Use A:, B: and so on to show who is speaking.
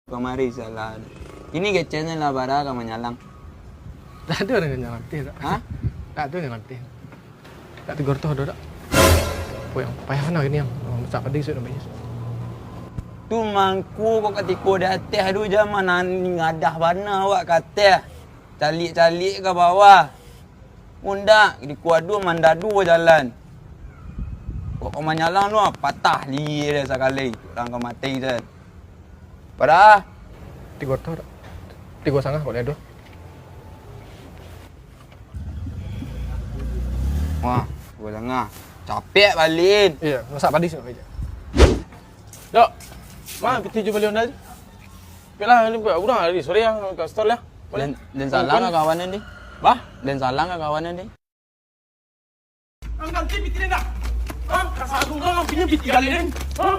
A: Kemari salah. Ini kecilnya lah bara kamu nyalang.
B: Tak ada orang yang ngerti tak?
A: Hah?
B: Tak ada yang ngerti. Tak tegur tu ada tak? Apa yang payah mana ini yang besar pada isu namanya.
A: Tu mangku kau ketika di atas tu zaman ngadah bana awak kata. Calik-calik ke bawah. Undak di kuadu mandadu jalan. Kau menyalang tu patah li dia sekali. Orang kau mati je. Pada
B: Tegur tu tak? Tegur sangat kau lihat tu.
A: Wah, gua lengah. Capek balik.
B: Iya, masak pada isu namanya.
C: Dok, mana peti jual beli ondal? Pilah ni udah hari sore yang ke store lah.
A: Dan salah ke kawanan ni?
C: Bah?
A: Dan salah ke kawanan ni?
C: Ang ganti piti na. Ah, kasado ka, pinya piti galin. Ah,